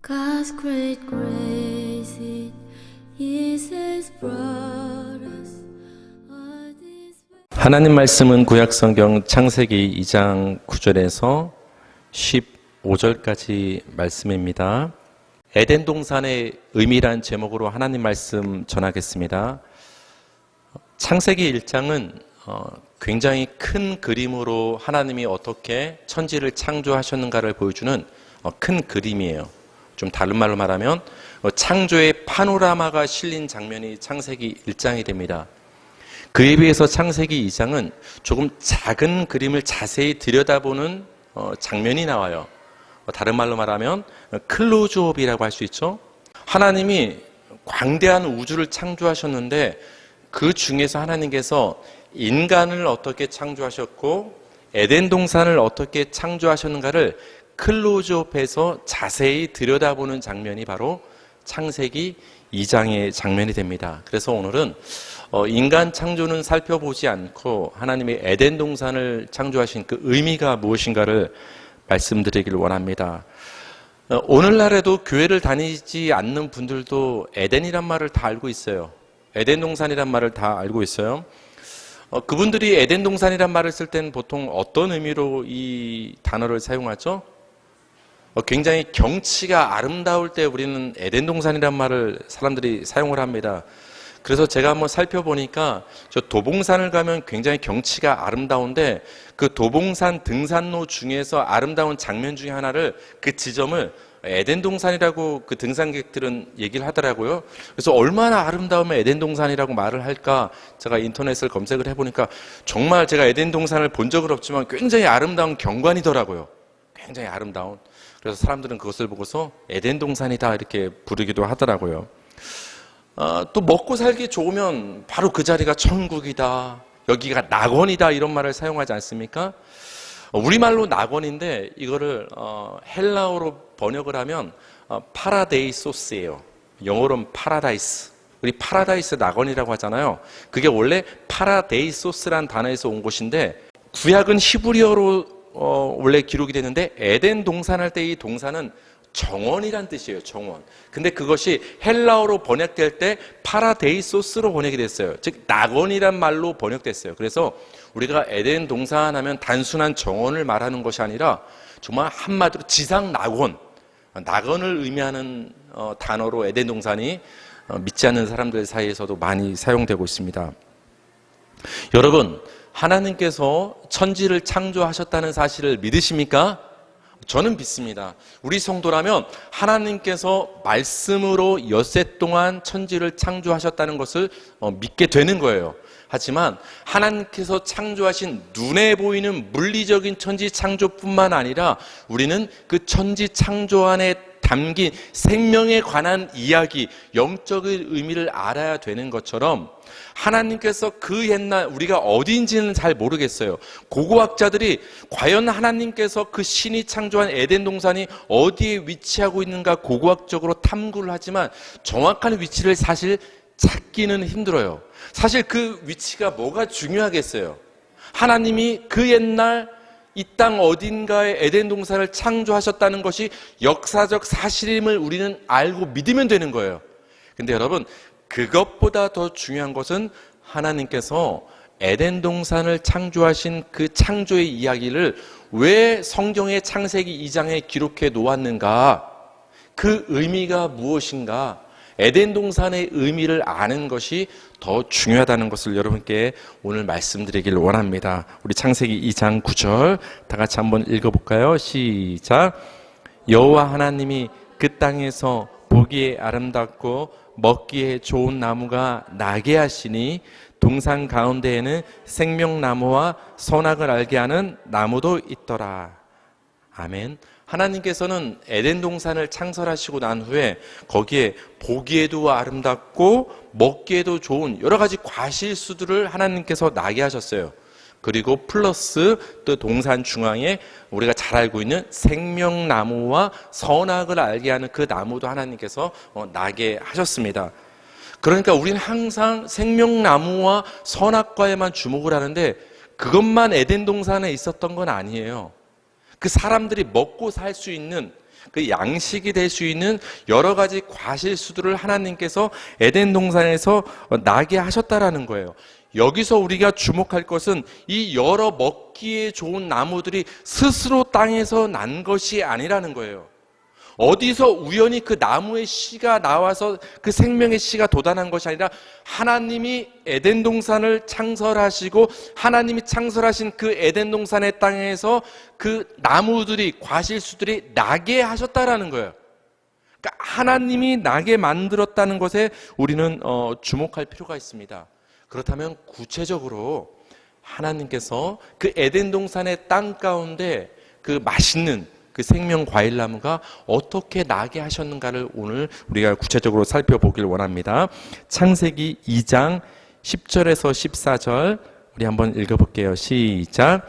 God's great grace it is has brought us all this way. 하나님 말씀은 구약성경 창세기 2장 9절에서 15절까지 말씀입니다. 에덴 동산의 의미란 제목으로 하나님 말씀 전하겠습니다. 창세기 1장은 굉장히 큰 그림으로 하나님이 어떻게 천지를 창조하셨는가를 보여주는 큰 그림이에요. 좀 다른 말로 말하면 창조의 파노라마가 실린 장면이 창세기 1장이 됩니다. 그에 비해서 창세기 2장은 조금 작은 그림을 자세히 들여다보는 장면이 나와요. 다른 말로 말하면 클로즈업이라고 할 수 있죠. 하나님이 광대한 우주를 창조하셨는데 그 중에서 하나님께서 인간을 어떻게 창조하셨고 에덴 동산을 어떻게 창조하셨는가를 클로즈업해서 자세히 들여다보는 장면이 바로 창세기 2장의 장면이 됩니다. 그래서 오늘은 인간 창조는 살펴보지 않고 하나님의 에덴 동산을 창조하신 그 의미가 무엇인가를 말씀드리길 원합니다. 오늘날에도 교회를 다니지 않는 분들도 에덴이란 말을 다 알고 있어요. 에덴 동산이란 말을 다 알고 있어요. 그분들이 에덴 동산이란 말을 쓸 때는 보통 어떤 의미로 이 단어를 사용하죠? 굉장히 경치가 아름다울 때 우리는 에덴 동산이란 말을 사람들이 사용을 합니다. 그래서 제가 한번 살펴보니까 저 도봉산을 가면 굉장히 경치가 아름다운데 그 도봉산 등산로 중에서 아름다운 장면 중에 하나를 그 지점을 에덴 동산이라고 그 등산객들은 얘기를 하더라고요. 그래서 얼마나 아름다우면 에덴 동산이라고 말을 할까 제가 인터넷을 검색을 해보니까 정말 제가 에덴 동산을 본 적은 없지만 굉장히 아름다운 경관이더라고요. 굉장히 아름다운. 그래서 사람들은 그것을 보고서 에덴 동산이다 이렇게 부르기도 하더라고요. 또 먹고 살기 좋으면 바로 그 자리가 천국이다, 여기가 낙원이다 이런 말을 사용하지 않습니까? 우리말로 낙원인데 이거를 헬라어로 번역을 하면 파라데이소스예요. 영어로는 파라다이스. 우리 파라다이스 낙원이라고 하잖아요. 그게 원래 파라데이소스란 단어에서 온 것인데 구약은 히브리어로 원래 기록이 되는데 에덴 동산할 때 이 동산은 정원이란 뜻이에요. 정원. 근데 그것이 헬라어로 번역될 때 파라데이소스로 번역이 됐어요. 즉 낙원이란 말로 번역됐어요. 그래서 우리가 에덴 동산하면 단순한 정원을 말하는 것이 아니라 정말 한마디로 지상 낙원, 낙원을 의미하는 단어로 에덴 동산이 믿지 않는 사람들 사이에서도 많이 사용되고 있습니다. 여러분, 하나님께서 천지를 창조하셨다는 사실을 믿으십니까? 저는 믿습니다. 우리 성도라면 하나님께서 말씀으로 엿새 동안 천지를 창조하셨다는 것을 믿게 되는 거예요. 하지만 하나님께서 창조하신 눈에 보이는 물리적인 천지 창조뿐만 아니라 우리는 그 천지 창조 안에 담긴 생명에 관한 이야기, 영적인 의미를 알아야 되는 것처럼 하나님께서 그 옛날 우리가 어디인지는 잘 모르겠어요. 고고학자들이 과연 하나님께서 그 신이 창조한 에덴 동산이 어디에 위치하고 있는가 고고학적으로 탐구를 하지만 정확한 위치를 사실 찾기는 힘들어요. 사실 그 위치가 뭐가 중요하겠어요. 하나님이 그 옛날 이 땅 어딘가에 에덴 동산을 창조하셨다는 것이 역사적 사실임을 우리는 알고 믿으면 되는 거예요. 근데 여러분, 그것보다 더 중요한 것은 하나님께서 에덴 동산을 창조하신 그 창조의 이야기를 왜 성경의 창세기 2장에 기록해 놓았는가? 그 의미가 무엇인가? 에덴 동산의 의미를 아는 것이 더 중요하다는 것을 여러분께 오늘 말씀드리길 원합니다. 우리 창세기 2장 9절 다 같이 한번 읽어볼까요? 시작. 여호와 하나님이 그 땅에서 보기에 아름답고 먹기에 좋은 나무가 나게 하시니 동산 가운데에는 생명나무와 선악을 알게 하는 나무도 있더라. 아멘. 하나님께서는 에덴 동산을 창설하시고 난 후에 거기에 보기에도 아름답고 먹기에도 좋은 여러 가지 과실수들을 하나님께서 나게 하셨어요. 그리고 플러스 또 동산 중앙에 우리가 잘 알고 있는 생명나무와 선악을 알게 하는 그 나무도 하나님께서 나게 하셨습니다. 그러니까 우리는 항상 생명나무와 선악과에만 주목을 하는데 그것만 에덴 동산에 있었던 건 아니에요. 그 사람들이 먹고 살 수 있는 그 양식이 될 수 있는 여러 가지 과실수들을 하나님께서 에덴 동산에서 나게 하셨다라는 거예요. 여기서 우리가 주목할 것은 이 여러 먹기에 좋은 나무들이 스스로 땅에서 난 것이 아니라는 거예요. 어디서 우연히 그 나무의 씨가 나와서 그 생명의 씨가 돋아난 것이 아니라 하나님이 에덴 동산을 창설하시고 하나님이 창설하신 그 에덴 동산의 땅에서 그 나무들이 과실수들이 나게 하셨다라는 거예요. 그러니까 하나님이 나게 만들었다는 것에 우리는 주목할 필요가 있습니다. 그렇다면 구체적으로 하나님께서 그 에덴 동산의 땅 가운데 그 맛있는 그 생명 과일나무가 어떻게 나게 하셨는가를 오늘 우리가 구체적으로 살펴보길 원합니다. 창세기 2장 10절에서 14절 우리 한번 읽어볼게요. 시작.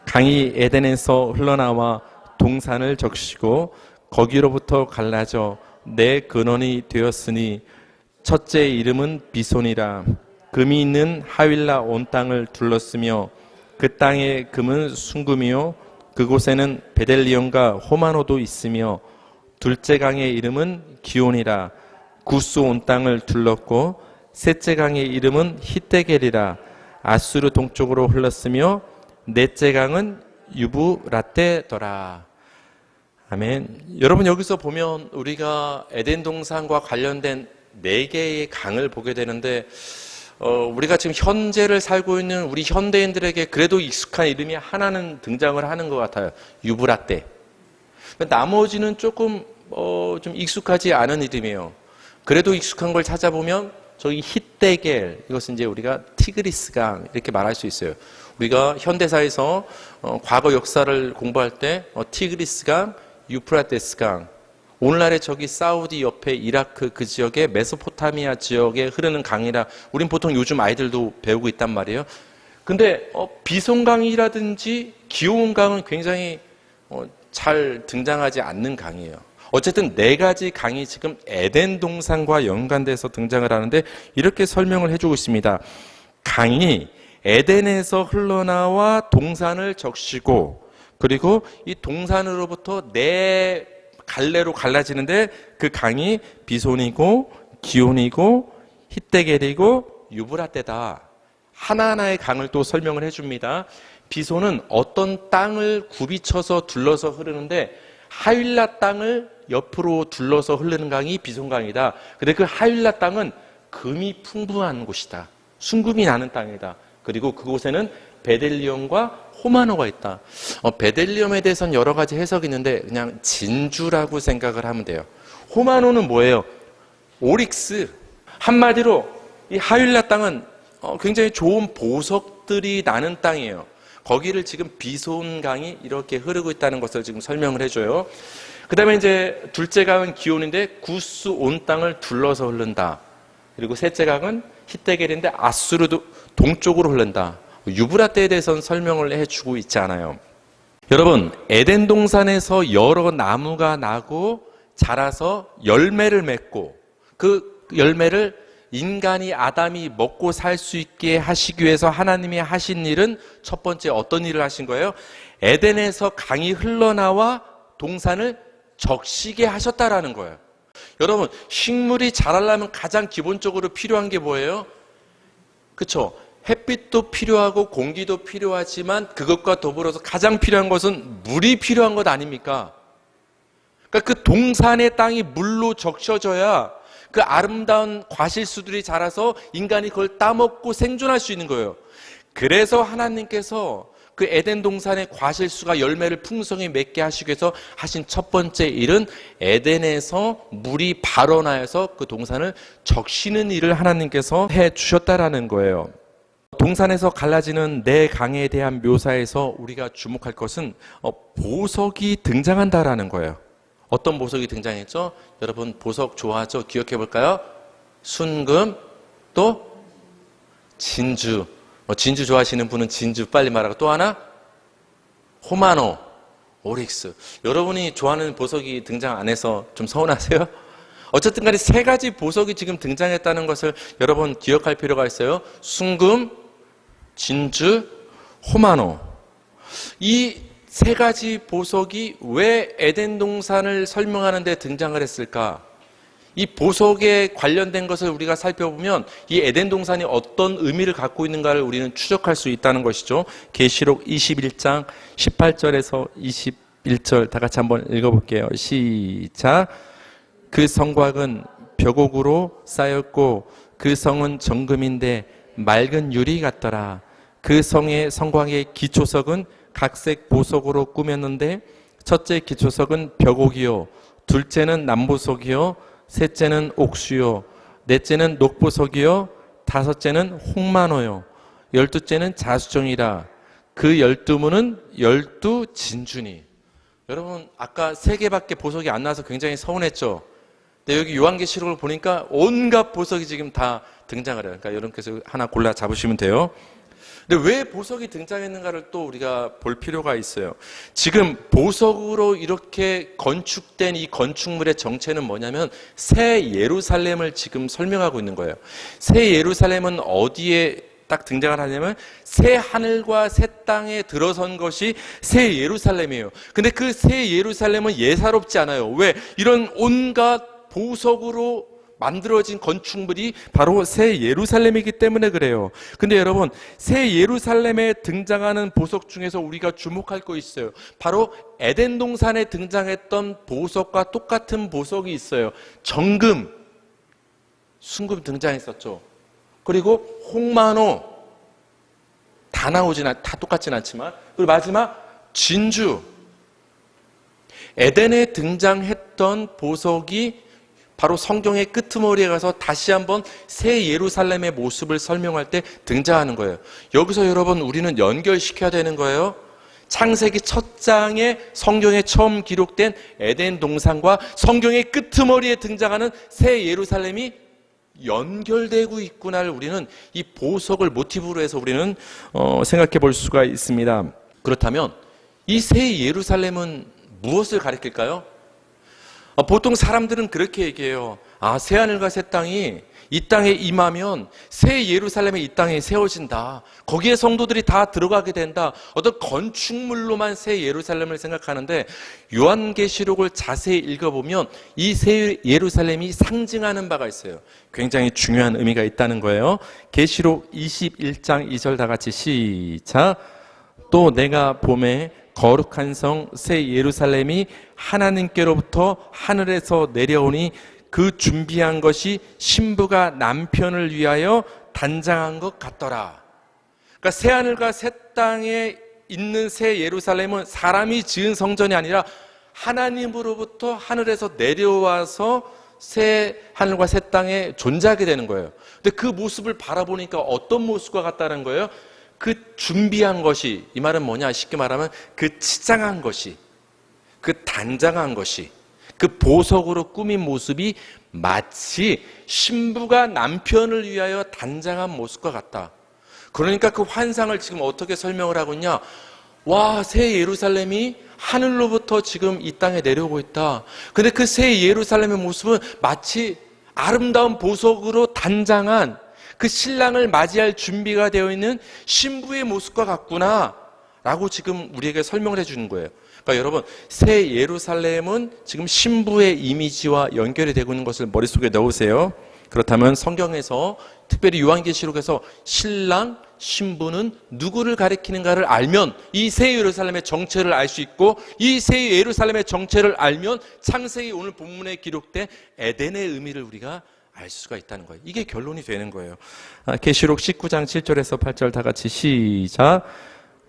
강이 에덴에서 흘러나와 동산을 적시고 거기로부터 갈라져 내 근원이 되었으니 첫째 이름은 비손이라. 금이 있는 하윌라 온 땅을 둘렀으며 그 땅의 금은 순금이요 그곳에는 베델리온과 호마노도 있으며 둘째 강의 이름은 기온이라. 구스 온 땅을 둘렀고 셋째 강의 이름은 히데겔이라. 아수르 동쪽으로 흘렀으며 넷째 강은 유브라테더라. 아멘. 여러분 여기서 보면 우리가 에덴 동산과 관련된 4개의 강을 보게 되는데 우리가 지금 현재를 살고 있는 우리 현대인들에게 그래도 익숙한 이름이 하나는 등장을 하는 것 같아요. 유브라테. 나머지는 조금 좀 익숙하지 않은 이름이에요. 그래도 익숙한 걸 찾아보면 저기 히데겔, 이것은 이제 우리가 티그리스강 이렇게 말할 수 있어요. 우리가 현대사에서 과거 역사를 공부할 때 티그리스강, 유프라테스강, 오늘날의 저기 사우디 옆에 이라크 그 지역의 메소포타미아 지역에 흐르는 강이라 우린 보통 요즘 아이들도 배우고 있단 말이에요. 근데 비송강이라든지 기온강은 굉장히 잘 등장하지 않는 강이에요. 어쨌든 4가지 강이 지금 에덴 동산과 연관돼서 등장을 하는데 이렇게 설명을 해주고 있습니다. 강이 에덴에서 흘러나와 동산을 적시고 그리고 이 동산으로부터 네 갈래로 갈라지는데 그 강이 비손이고 기온이고 히데겔이고 유브라테다. 하나하나의 강을 또 설명을 해줍니다. 비손은 어떤 땅을 굽이쳐서 둘러서 흐르는데 하윌라 땅을 옆으로 둘러서 흐르는 강이 비손강이다. 근데 그 하윌라 땅은 금이 풍부한 곳이다. 순금이 나는 땅이다. 그리고 그곳에는 베델리온과 호마노가 있다. 베델리움에 대해서는 여러 가지 해석이 있는데 그냥 진주라고 생각을 하면 돼요. 호마노는 뭐예요? 오릭스. 한마디로 이 하윌라 땅은 굉장히 좋은 보석들이 나는 땅이에요. 거기를 지금 비손강이 이렇게 흐르고 있다는 것을 지금 설명을 해줘요. 그 다음에 이제 둘째 강은 기온인데 구스 온 땅을 둘러서 흐른다. 그리고 셋째 강은 히데겔인데 아수르도 동쪽으로 흐른다. 유브라테에 대해서는 설명을 해주고 있지 않아요. 여러분, 에덴 동산에서 여러 나무가 나고 자라서 열매를 맺고 그 열매를 인간이 아담이 먹고 살 수 있게 하시기 위해서 하나님이 하신 일은 첫 번째 어떤 일을 하신 거예요? 에덴에서 강이 흘러나와 동산을 적시게 하셨다라는 거예요. 여러분, 식물이 자라려면 가장 기본적으로 필요한 게 뭐예요? 그렇죠? 햇빛도 필요하고 공기도 필요하지만 그것과 더불어서 가장 필요한 것은 물이 필요한 것 아닙니까? 그러니까 그 동산의 땅이 물로 적셔져야 그 아름다운 과실수들이 자라서 인간이 그걸 따먹고 생존할 수 있는 거예요. 그래서 하나님께서 그 에덴 동산의 과실수가 열매를 풍성히 맺게 하시기 위해서 하신 첫 번째 일은 에덴에서 물이 발원하여서 그 동산을 적시는 일을 하나님께서 해 주셨다라는 거예요. 동산에서 갈라지는 네 강에 대한 묘사에서 우리가 주목할 것은 보석이 등장한다라는 거예요. 어떤 보석이 등장했죠? 여러분 보석 좋아하죠? 기억해 볼까요? 순금, 또 진주. 진주 좋아하시는 분은 진주 빨리 말하고, 또 하나 호마노, 오릭스. 여러분이 좋아하는 보석이 등장 안 해서 좀 서운하세요? 어쨌든 간에 3가지 보석이 지금 등장했다는 것을 여러분 기억할 필요가 있어요. 순금, 진주, 호마노. 이 세 가지 보석이 왜 에덴 동산을 설명하는 데 등장을 했을까? 이 보석에 관련된 것을 우리가 살펴보면 이 에덴 동산이 어떤 의미를 갖고 있는가를 우리는 추적할 수 있다는 것이죠. 계시록 21장 18절에서 21절 다 같이 한번 읽어볼게요. 시작. 그 성곽은 벽옥으로 쌓였고 그 성은 정금인데 맑은 유리 같더라. 그 성의 성곽의 기초석은 각색 보석으로 꾸몄는데 첫째 기초석은 벽옥이요, 둘째는 남보석이요, 셋째는 옥수요, 넷째는 녹보석이요, 다섯째는 홍만호요, 12째는 자수정이라. 그 12문은 12진주니. 여러분 아까 3개밖에 보석이 안 나와서 굉장히 서운했죠. 근데 여기 요한계시록을 보니까 온갖 보석이 지금 다 등장을 해요. 그러니까 여러분께서 하나 골라 잡으시면 돼요. 근데 왜 보석이 등장했는가를 또 우리가 볼 필요가 있어요. 지금 보석으로 이렇게 건축된 이 건축물의 정체는 뭐냐면 새 예루살렘을 지금 설명하고 있는 거예요. 새 예루살렘은 어디에 딱 등장을 하냐면 새 하늘과 새 땅에 들어선 것이 새 예루살렘이에요. 근데 그 새 예루살렘은 예사롭지 않아요. 왜? 이런 온갖 보석으로 만들어진 건축물이 바로 새 예루살렘이기 때문에 그래요. 근데 여러분, 새 예루살렘에 등장하는 보석 중에서 우리가 주목할 거 있어요. 바로 에덴 동산에 등장했던 보석과 똑같은 보석이 있어요. 정금, 순금 등장했었죠. 그리고 홍만호, 다 똑같진 않지만, 그리고 마지막 진주. 에덴에 등장했던 보석이 바로 성경의 끄트머리에 가서 다시 한번 새 예루살렘의 모습을 설명할 때 등장하는 거예요. 여기서 여러분 우리는 연결시켜야 되는 거예요. 창세기 첫 장에 성경에 처음 기록된 에덴 동산과 성경의 끄트머리에 등장하는 새 예루살렘이 연결되고 있구나를 우리는 이 보석을 모티브로 해서 우리는 생각해 볼 수가 있습니다. 그렇다면 이 새 예루살렘은 무엇을 가리킬까요? 보통 사람들은 그렇게 얘기해요. 새하늘과 새 땅이 이 땅에 임하면 새 예루살렘이 이 땅에 세워진다. 거기에 성도들이 다 들어가게 된다. 어떤 건축물로만 새 예루살렘을 생각하는데 요한계시록을 자세히 읽어보면 이 새 예루살렘이 상징하는 바가 있어요. 굉장히 중요한 의미가 있다는 거예요. 계시록 21장 2절 다 같이 시작. 또 내가 봄에 거룩한 성 새 예루살렘이 하나님께로부터 하늘에서 내려오니 그 준비한 것이 신부가 남편을 위하여 단장한 것 같더라. 그러니까 새하늘과 새 땅에 있는 새 예루살렘은 사람이 지은 성전이 아니라 하나님으로부터 하늘에서 내려와서 새 하늘과 새 땅에 존재하게 되는 거예요. 근데 그 모습을 바라보니까 어떤 모습과 같다는 거예요? 그 준비한 것이, 이 말은 뭐냐? 쉽게 말하면 그 치장한 것이, 그 단장한 것이, 그 보석으로 꾸민 모습이 마치 신부가 남편을 위하여 단장한 모습과 같다. 그러니까 그 환상을 지금 어떻게 설명을 하고 있냐? 와, 새 예루살렘이 하늘로부터 지금 이 땅에 내려오고 있다. 근데 그 새 예루살렘의 모습은 마치 아름다운 보석으로 단장한 그 신랑을 맞이할 준비가 되어 있는 신부의 모습과 같구나 라고 지금 우리에게 설명을 해주는 거예요. 그러니까 여러분, 새 예루살렘은 지금 신부의 이미지와 연결이 되고 있는 것을 머릿속에 넣으세요. 그렇다면 성경에서 특별히 요한계시록에서 신랑, 신부는 누구를 가리키는가를 알면 이 새 예루살렘의 정체를 알 수 있고, 이 새 예루살렘의 정체를 알면 창세기 오늘 본문에 기록된 에덴의 의미를 우리가 알 수가 있다는 거예요. 이게 결론이 되는 거예요. 계시록 19장 7절에서 8절 다 같이 시작.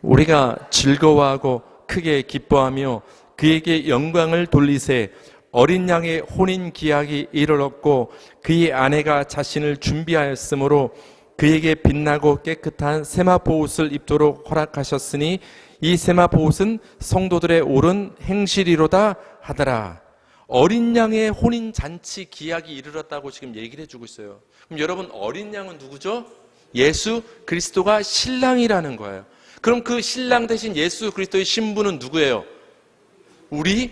우리가 즐거워하고 크게 기뻐하며 그에게 영광을 돌리세. 어린 양의 혼인 기약이 이르렀고 그의 아내가 자신을 준비하였으므로 그에게 빛나고 깨끗한 세마포 옷을 입도록 허락하셨으니 이 세마포 옷은 성도들의 옳은 행실이로다 하더라. 어린 양의 혼인 잔치 기약이 이르렀다고 지금 얘기를 해주고 있어요. 그럼 여러분, 어린 양은 누구죠? 예수 그리스도가 신랑이라는 거예요. 그럼 그 신랑 대신 예수 그리스도의 신부는 누구예요? 우리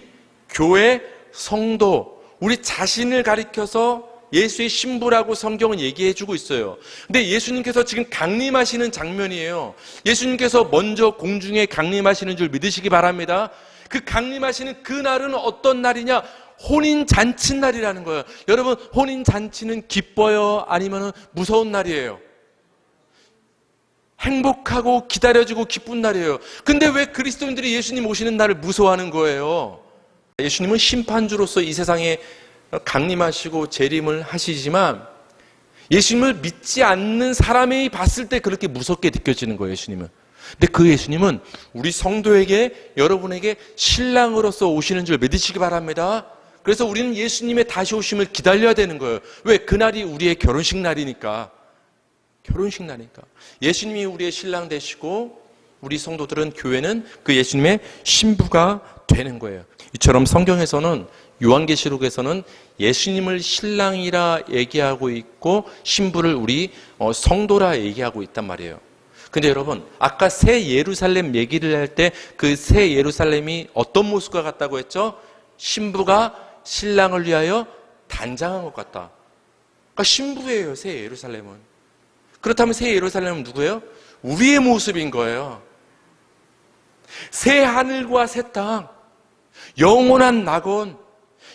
교회 성도, 우리 자신을 가리켜서 예수의 신부라고 성경은 얘기해주고 있어요. 근데 예수님께서 지금 강림하시는 장면이에요. 예수님께서 먼저 공중에 강림하시는 줄 믿으시기 바랍니다. 그 강림하시는 그 날은 어떤 날이냐? 혼인잔치 날이라는 거예요. 여러분, 혼인잔치는 기뻐요? 아니면 무서운 날이에요? 행복하고 기다려지고 기쁜 날이에요. 근데 왜 그리스도인들이 예수님 오시는 날을 무서워하는 거예요? 예수님은 심판주로서 이 세상에 강림하시고 재림을 하시지만 예수님을 믿지 않는 사람이 봤을 때 그렇게 무섭게 느껴지는 거예요, 예수님은. 근데 그 예수님은 우리 성도에게, 여러분에게 신랑으로서 오시는 줄 믿으시기 바랍니다. 그래서 우리는 예수님의 다시 오심을 기다려야 되는 거예요. 왜? 그날이 우리의 결혼식 날이니까. 결혼식 날이니까. 예수님이 우리의 신랑 되시고 우리 성도들은, 교회는 그 예수님의 신부가 되는 거예요. 이처럼 성경에서는, 요한계시록에서는 예수님을 신랑이라 얘기하고 있고 신부를 우리 성도라 얘기하고 있단 말이에요. 근데 여러분, 아까 새 예루살렘 얘기를 할 때 그 새 예루살렘이 어떤 모습과 같다고 했죠? 신부가 신랑을 위하여 단장한 것 같다. 그러니까 신부예요, 새 예루살렘은. 그렇다면 새 예루살렘은 누구예요? 우리의 모습인 거예요. 새 하늘과 새 땅, 영원한 낙원,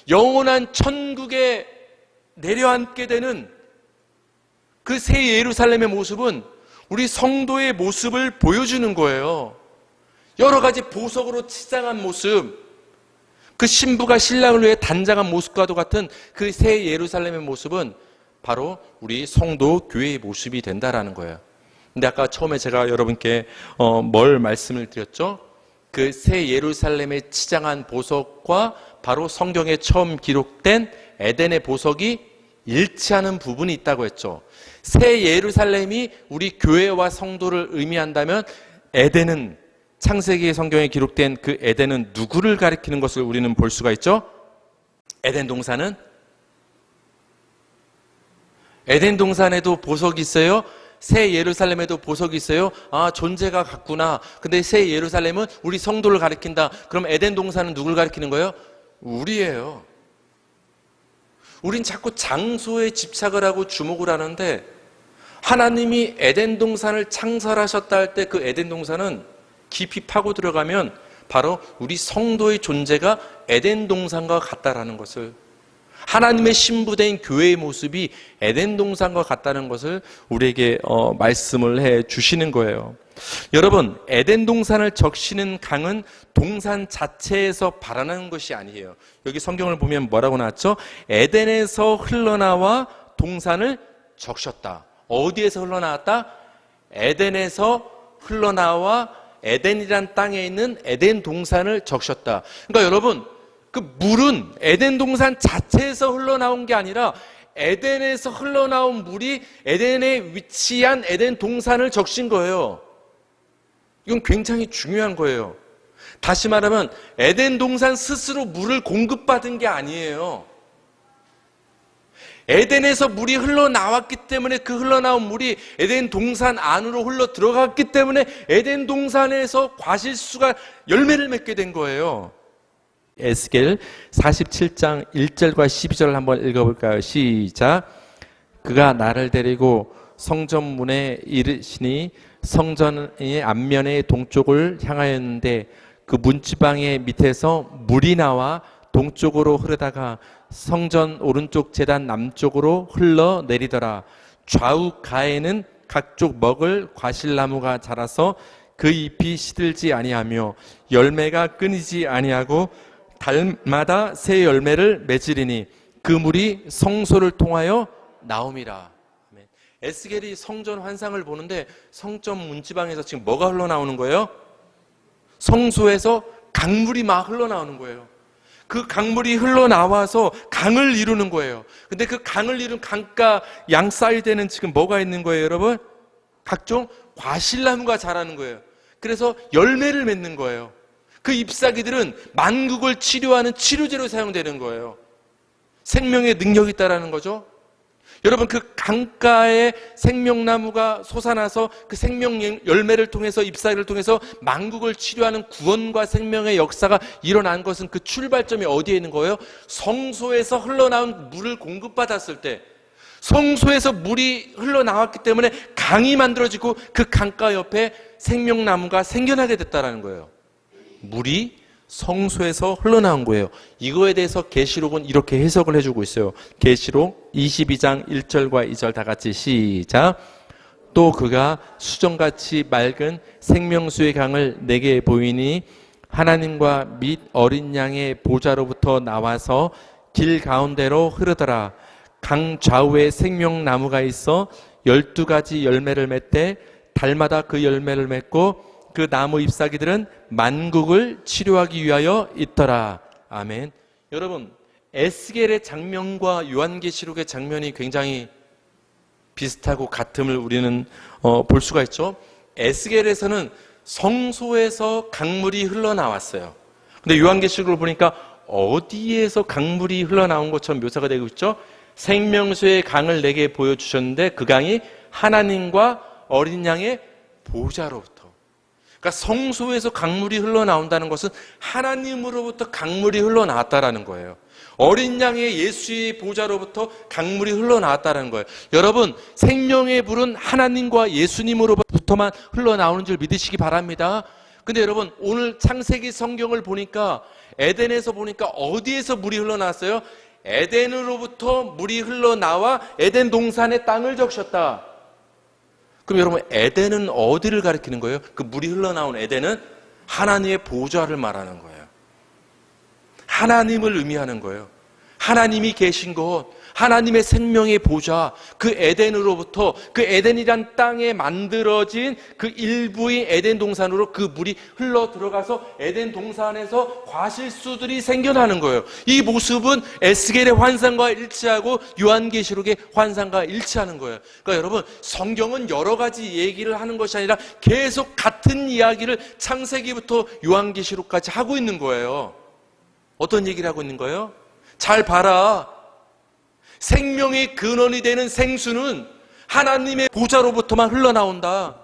영원한 천국에 내려앉게 되는 그 새 예루살렘의 모습은 우리 성도의 모습을 보여주는 거예요. 여러 가지 보석으로 치장한 모습, 그 신부가 신랑을 위해 단장한 모습과도 같은 그 새 예루살렘의 모습은 바로 우리 성도 교회의 모습이 된다라는 거예요. 근데 아까 처음에 제가 여러분께 뭘 말씀을 드렸죠? 그 새 예루살렘에 치장한 보석과 바로 성경에 처음 기록된 에덴의 보석이 일치하는 부분이 있다고 했죠. 새 예루살렘이 우리 교회와 성도를 의미한다면 에덴은, 창세기 성경에 기록된 그 에덴은 누구를 가리키는 것을 우리는 볼 수가 있죠? 에덴 동산에도 보석이 있어요. 새 예루살렘에도 보석이 있어요. 아, 존재가 같구나. 근데 새 예루살렘은 우리 성도를 가리킨다. 그럼 에덴 동산은 누굴 가리키는 거예요? 우리예요. 우린 자꾸 장소에 집착을 하고 주목을 하는데, 하나님이 에덴 동산을 창설하셨다 할 때 그 에덴 동산은 깊이 파고 들어가면 바로 우리 성도의 존재가 에덴 동산과 같다라는 것을, 하나님의 신부된 교회의 모습이 에덴 동산과 같다는 것을 우리에게 말씀을 해 주시는 거예요. 여러분, 에덴 동산을 적시는 강은 동산 자체에서 발현하는 것이 아니에요. 여기 성경을 보면 뭐라고 나왔죠? 에덴에서 흘러나와 동산을 적셨다. 어디에서 흘러나왔다? 에덴에서 흘러나와 에덴이란 땅에 있는 에덴 동산을 적셨다. 그러니까 여러분, 그 물은 에덴 동산 자체에서 흘러나온 게 아니라 에덴에서 흘러나온 물이 에덴에 위치한 에덴 동산을 적신 거예요. 이건 굉장히 중요한 거예요. 다시 말하면 에덴 동산 스스로 물을 공급받은 게 아니에요. 에덴에서 물이 흘러나왔기 때문에 그 흘러나온 물이 에덴 동산 안으로 흘러 들어갔기 때문에 에덴 동산에서 과실수가 열매를 맺게 된 거예요. 에스겔 47장 1절과 12절 한번 읽어볼까요? 시작. 그가 나를 데리고 성전문에 이르시니 성전의 앞면의 동쪽을 향하였는데 그 문지방의 밑에서 물이 나와 동쪽으로 흐르다가 성전 오른쪽 제단 남쪽으로 흘러내리더라. 좌우 가에는 각종 먹을 과실나무가 자라서 그 잎이 시들지 아니하며 열매가 끊이지 아니하고 달마다 새 열매를 맺으리니 그 물이 성소를 통하여 나옴이라. 에스겔이 성전 환상을 보는데 성전 문지방에서 지금 뭐가 흘러나오는 거예요? 성소에서 강물이 막 흘러나오는 거예요. 그 강물이 흘러나와서 강을 이루는 거예요. 근데 그 강을 이룬 강가 양 사이드에는 지금 뭐가 있는 거예요, 여러분? 각종 과실나무가 자라는 거예요. 그래서 열매를 맺는 거예요. 그 잎사귀들은 만국을 치료하는 치료제로 사용되는 거예요. 생명의 능력이 있다라는 거죠. 여러분, 그 강가에 생명나무가 솟아나서 그 생명 열매를 통해서, 잎사귀를 통해서 만국을 치료하는 구원과 생명의 역사가 일어난 것은 그 출발점이 어디에 있는 거예요? 성소에서 흘러나온 물을 공급받았을 때, 성소에서 물이 흘러나왔기 때문에 강이 만들어지고 그 강가 옆에 생명나무가 생겨나게 됐다는 거예요. 물이 성소에서 흘러나온 거예요. 이거에 대해서 계시록은 이렇게 해석을 해주고 있어요. 계시록 22장 1절과 2절 다 같이 시작. 또 그가 수정같이 맑은 생명수의 강을 내게 보이니 하나님과 및 어린 양의 보좌로부터 나와서 길 가운데로 흐르더라. 강 좌우에 생명나무가 있어 12가지 열매를 맺되 달마다 그 열매를 맺고 그 나무 잎사귀들은 만국을 치료하기 위하여 있더라. 아멘. 여러분, 에스겔의 장면과 요한계시록의 장면이 굉장히 비슷하고 같음을 우리는 볼 수가 있죠. 에스겔에서는 성소에서 강물이 흘러나왔어요. 근데 요한계시록을 보니까 어디에서 강물이 흘러나온 것처럼 묘사가 되고 있죠. 생명수의 강을 내게 보여주셨는데 그 강이 하나님과 어린 양의 보좌로부터, 그러니까 성소에서 강물이 흘러나온다는 것은 하나님으로부터 강물이 흘러나왔다라는 거예요. 어린 양의 예수의 보좌로부터 강물이 흘러나왔다는 거예요. 여러분, 생명의 불은 하나님과 예수님으로부터만 흘러나오는 줄 믿으시기 바랍니다. 근데 여러분, 오늘 창세기 성경을 보니까 에덴에서 보니까 어디에서 물이 흘러나왔어요? 에덴으로부터 물이 흘러나와 에덴 동산의 땅을 적셨다. 그럼 여러분, 에덴은 어디를 가리키는 거예요? 그 물이 흘러나온 에덴은 하나님의 보좌를 말하는 거예요. 하나님을 의미하는 거예요. 하나님이 계신 곳, 하나님의 생명의 보좌, 그 에덴으로부터, 그 에덴이란 땅에 만들어진 그 일부의 에덴 동산으로 그 물이 흘러 들어가서 에덴 동산에서 과실수들이 생겨나는 거예요. 이 모습은 에스겔의 환상과 일치하고 요한계시록의 환상과 일치하는 거예요. 그러니까 여러분, 성경은 여러 가지 얘기를 하는 것이 아니라 계속 같은 이야기를 창세기부터 요한계시록까지 하고 있는 거예요. 어떤 얘기를 하고 있는 거예요? 잘 봐라. 생명의 근원이 되는 생수는 하나님의 보좌로부터만 흘러나온다.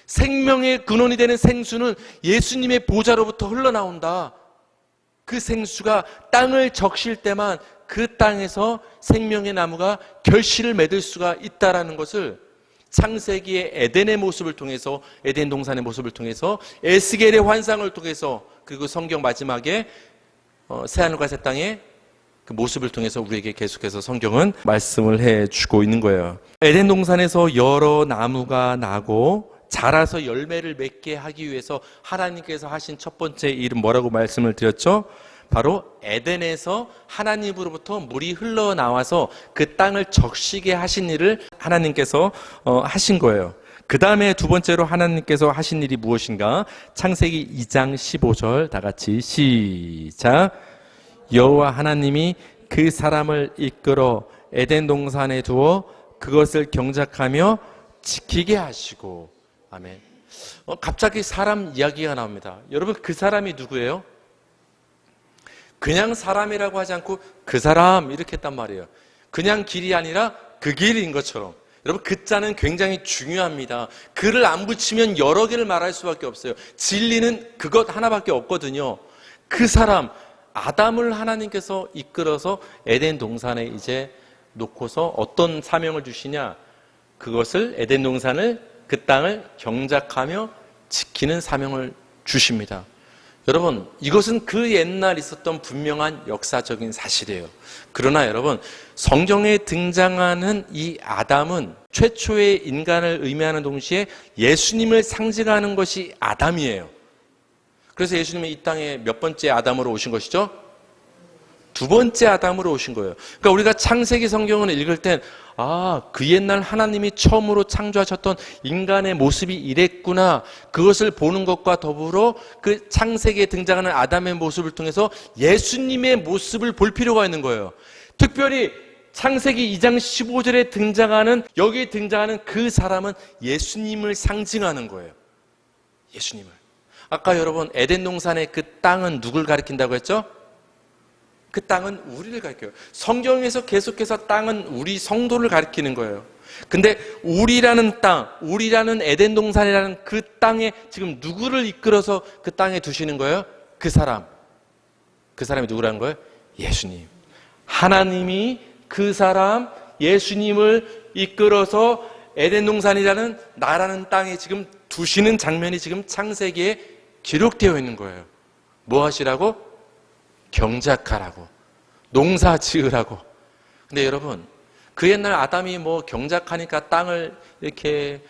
생명의 근원이 되는 생수는 예수님의 보좌로부터 흘러나온다. 그 생수가 땅을 적실 때만 그 땅에서 생명의 나무가 결실을 맺을 수가 있다라는 것을 창세기의 에덴의 모습을 통해서, 에덴 동산의 모습을 통해서, 에스겔의 환상을 통해서, 그리고 성경 마지막에 새하늘과 새 땅의 그 모습을 통해서 우리에게 계속해서 성경은 말씀을 해주고 있는 거예요. 에덴 동산에서 여러 나무가 나고 자라서 열매를 맺게 하기 위해서 하나님께서 하신 첫 번째 일은 뭐라고 말씀을 드렸죠? 바로 에덴에서 하나님으로부터 물이 흘러나와서 그 땅을 적시게 하신 일을 하나님께서 하신 거예요. 그 다음에 두 번째로 하나님께서 하신 일이 무엇인가? 창세기 2장 15절 다 같이 시작. 여호와 하나님이 그 사람을 이끌어 에덴 동산에 두어 그것을 경작하며 지키게 하시고. 아멘. 갑자기 사람 이야기가 나옵니다. 여러분, 그 사람이 누구예요? 그냥 사람이라고 하지 않고 그 사람 이렇게 했단 말이에요. 그냥 길이 아니라 그 길인 것처럼. 여러분, 그 자는 굉장히 중요합니다. 그를 안 붙이면 여러 개를 말할 수밖에 없어요. 진리는 그것 하나밖에 없거든요. 그 사람, 아담을 하나님께서 이끌어서 에덴 동산에 이제 놓고서 어떤 사명을 주시냐? 그것을, 에덴 동산을, 그 땅을 경작하며 지키는 사명을 주십니다. 여러분, 이것은 그 옛날 있었던 분명한 역사적인 사실이에요. 그러나 여러분, 성경에 등장하는 이 아담은 최초의 인간을 의미하는 동시에 예수님을 상징하는 것이 아담이에요. 그래서 예수님은 이 땅에 몇 번째 아담으로 오신 것이죠? 두 번째 아담으로 오신 거예요. 그러니까 우리가 창세기 성경을 읽을 땐 그 옛날 하나님이 처음으로 창조하셨던 인간의 모습이 이랬구나, 그것을 보는 것과 더불어 그 창세기에 등장하는 아담의 모습을 통해서 예수님의 모습을 볼 필요가 있는 거예요. 특별히 창세기 2장 15절에 등장하는, 여기에 등장하는 그 사람은 예수님을 상징하는 거예요. 예수님을. 아까 여러분, 에덴 동산의 그 땅은 누굴 가리킨다고 했죠? 그 땅은 우리를 가리켜요. 성경에서 계속해서 땅은 우리 성도를 가리키는 거예요. 근데 우리라는 땅, 우리라는 에덴 동산이라는 그 땅에 지금 누구를 이끌어서 그 땅에 두시는 거예요? 그 사람. 그 사람이 누구라는 거예요? 예수님. 하나님이 그 사람 예수님을 이끌어서 에덴 동산이라는 나라는 땅에 지금 두시는 장면이 지금 창세기에 기록되어 있는 거예요. 뭐 하시라고? 경작하라고. 농사 지으라고. 근데 여러분, 그 옛날 아담이 뭐 경작하니까 땅을 이렇게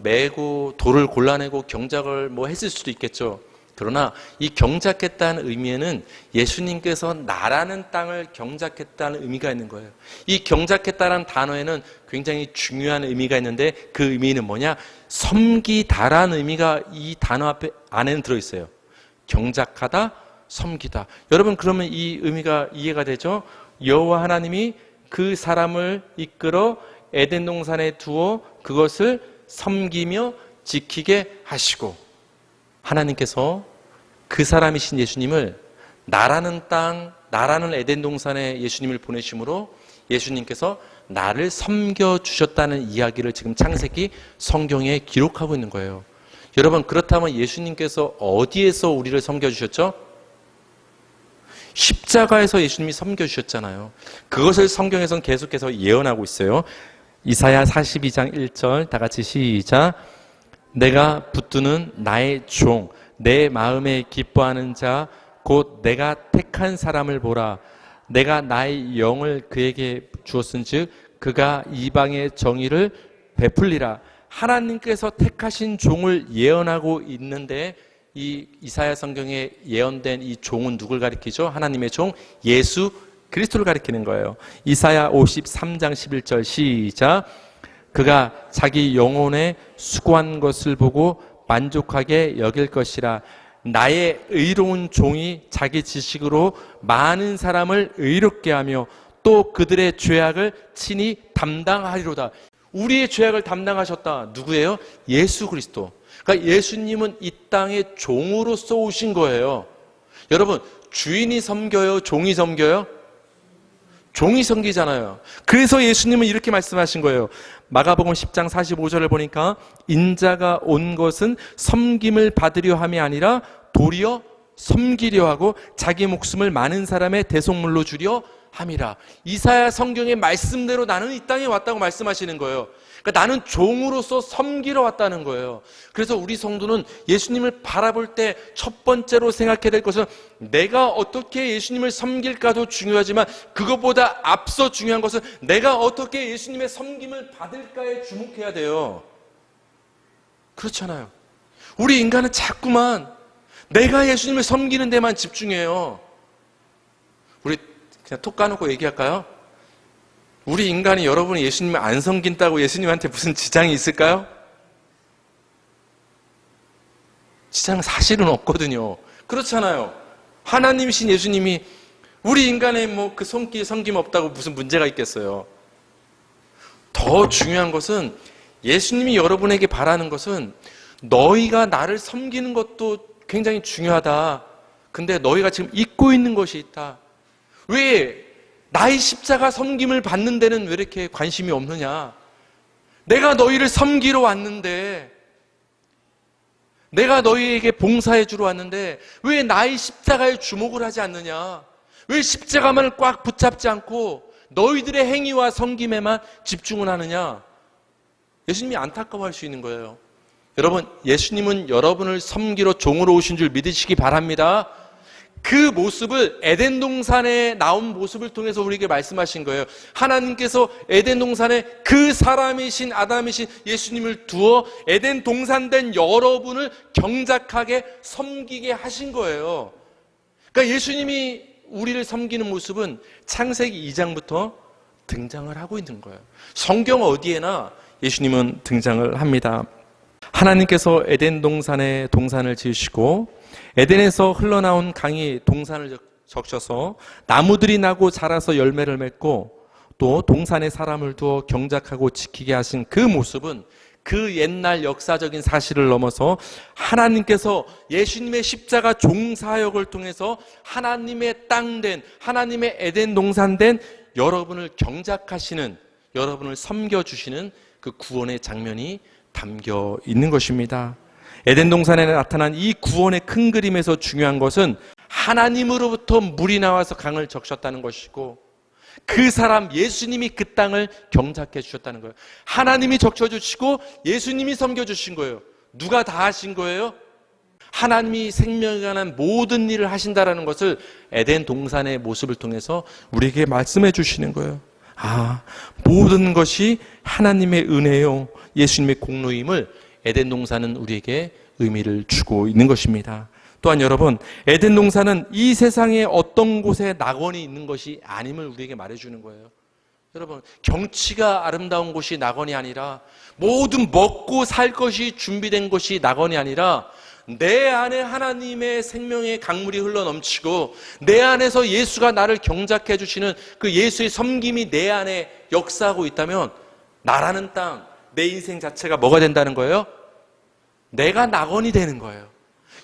메고 돌을 골라내고 경작을 뭐 했을 수도 있겠죠. 그러나 이 경작했다는 의미에는 예수님께서 나라는 땅을 경작했다는 의미가 있는 거예요. 이 경작했다는 단어에는 굉장히 중요한 의미가 있는데 그 의미는 뭐냐? 섬기다라는 의미가 이 단어 안에는 들어있어요. 경작하다, 섬기다. 여러분 그러면 이 의미가 이해가 되죠? 여호와 하나님이 그 사람을 이끌어 에덴 동산에 두어 그것을 섬기며 지키게 하시고 하나님께서 그 사람이신 예수님을 나라는 땅, 나라는 에덴 동산에 예수님을 보내심으로 예수님께서 나를 섬겨주셨다는 이야기를 지금 창세기 성경에 기록하고 있는 거예요. 여러분 그렇다면 예수님께서 어디에서 우리를 섬겨주셨죠? 십자가에서 예수님이 섬겨주셨잖아요. 그것을 성경에서는 계속해서 예언하고 있어요. 이사야 42장 1절 다 같이 시작. 내가 붙드는 나의 종, 내 마음에 기뻐하는 자, 곧 내가 택한 사람을 보라. 내가 나의 영을 그에게 주었은즉 그가 이방의 정의를 베풀리라. 하나님께서 택하신 종을 예언하고 있는데 이 이사야 성경에 예언된 이 종은 누굴 가리키죠? 하나님의 종 예수 그리스도를 가리키는 거예요. 이사야 53장 11절 시작. 그가 자기 영혼에 수고한 것을 보고 만족하게 여길 것이라. 나의 의로운 종이 자기 지식으로 많은 사람을 의롭게 하며 또 그들의 죄악을 친히 담당하리로다. 우리의 죄악을 담당하셨다. 누구예요? 예수 그리스도. 그러니까 예수님은 이 땅에 종으로서 오신 거예요. 여러분 주인이 섬겨요? 종이 섬겨요? 종이 섬기잖아요. 그래서 예수님은 이렇게 말씀하신 거예요. 마가복음 10장 45절을 보니까 인자가 온 것은 섬김을 받으려 함이 아니라 도리어 섬기려 하고 자기 목숨을 많은 사람의 대속물로 주려 함이라. 이사야 성경의 말씀대로 나는 이 땅에 왔다고 말씀하시는 거예요. 그러니까 나는 종으로서 섬기러 왔다는 거예요. 그래서 우리 성도는 예수님을 바라볼 때 첫 번째로 생각해야 될 것은 내가 어떻게 예수님을 섬길까도 중요하지만 그것보다 앞서 중요한 것은 내가 어떻게 예수님의 섬김을 받을까에 주목해야 돼요. 그렇잖아요. 우리 인간은 자꾸만 내가 예수님을 섬기는 데만 집중해요. 우리 그냥 톡 까놓고 얘기할까요? 우리 인간이 여러분이 예수님을 안 섬긴다고 예수님한테 무슨 지장이 있을까요? 지장은 사실은 없거든요. 그렇잖아요. 하나님이신 예수님이 우리 인간의 뭐 그 섬김 없다고 무슨 문제가 있겠어요. 더 중요한 것은 예수님이 여러분에게 바라는 것은 너희가 나를 섬기는 것도 굉장히 중요하다. 근데 너희가 지금 잊고 있는 것이 있다. 왜 나의 십자가 섬김을 받는 데는 왜 이렇게 관심이 없느냐? 내가 너희를 섬기러 왔는데, 내가 너희에게 봉사해 주러 왔는데 왜 나의 십자가에 주목을 하지 않느냐? 왜 십자가만을 꽉 붙잡지 않고 너희들의 행위와 섬김에만 집중을 하느냐? 예수님이 안타까워할 수 있는 거예요. 여러분, 예수님은 여러분을 섬기러 종으로 오신 줄 믿으시기 바랍니다. 그 모습을 에덴 동산에 나온 모습을 통해서 우리에게 말씀하신 거예요. 하나님께서 에덴 동산에 그 사람이신 아담이신 예수님을 두어 에덴 동산된 여러분을 경작하게 섬기게 하신 거예요. 그러니까 예수님이 우리를 섬기는 모습은 창세기 2장부터 등장을 하고 있는 거예요. 성경 어디에나 예수님은 등장을 합니다. 하나님께서 에덴 동산에 동산을 지으시고 에덴에서 흘러나온 강이 동산을 적셔서 나무들이 나고 자라서 열매를 맺고 또 동산에 사람을 두어 경작하고 지키게 하신 그 모습은 그 옛날 역사적인 사실을 넘어서 하나님께서 예수님의 십자가 종사역을 통해서 하나님의 땅된, 하나님의 에덴 동산된 여러분을 경작하시는, 여러분을 섬겨주시는 그 구원의 장면이 담겨 있는 것입니다. 에덴 동산에 나타난 이 구원의 큰 그림에서 중요한 것은 하나님으로부터 물이 나와서 강을 적셨다는 것이고, 그 사람 예수님이 그 땅을 경작해 주셨다는 거예요. 하나님이 적셔주시고 예수님이 섬겨주신 거예요. 누가 다 하신 거예요? 하나님이 생명에 관한 모든 일을 하신다라는 것을 에덴 동산의 모습을 통해서 우리에게 말씀해 주시는 거예요. 모든 것이 하나님의 은혜요, 예수님의 공로임을 에덴 동산은 우리에게 의미를 주고 있는 것입니다. 또한 여러분, 에덴 동산은 이 세상의 어떤 곳에 낙원이 있는 것이 아님을 우리에게 말해주는 거예요. 여러분, 경치가 아름다운 곳이 낙원이 아니라, 모든 먹고 살 것이 준비된 곳이 낙원이 아니라, 내 안에 하나님의 생명의 강물이 흘러넘치고 내 안에서 예수가 나를 경작해 주시는 그 예수의 섬김이 내 안에 역사하고 있다면, 나라는 땅, 내 인생 자체가 뭐가 된다는 거예요? 내가 낙원이 되는 거예요.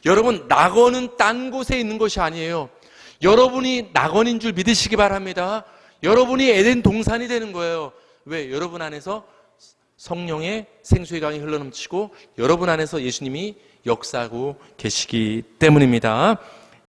여러분, 낙원은 딴 곳에 있는 것이 아니에요. 여러분이 낙원인 줄 믿으시기 바랍니다. 여러분이 에덴 동산이 되는 거예요. 왜? 여러분 안에서 성령의 생수의 강이 흘러넘치고 여러분 안에서 예수님이 역사하고 계시기 때문입니다.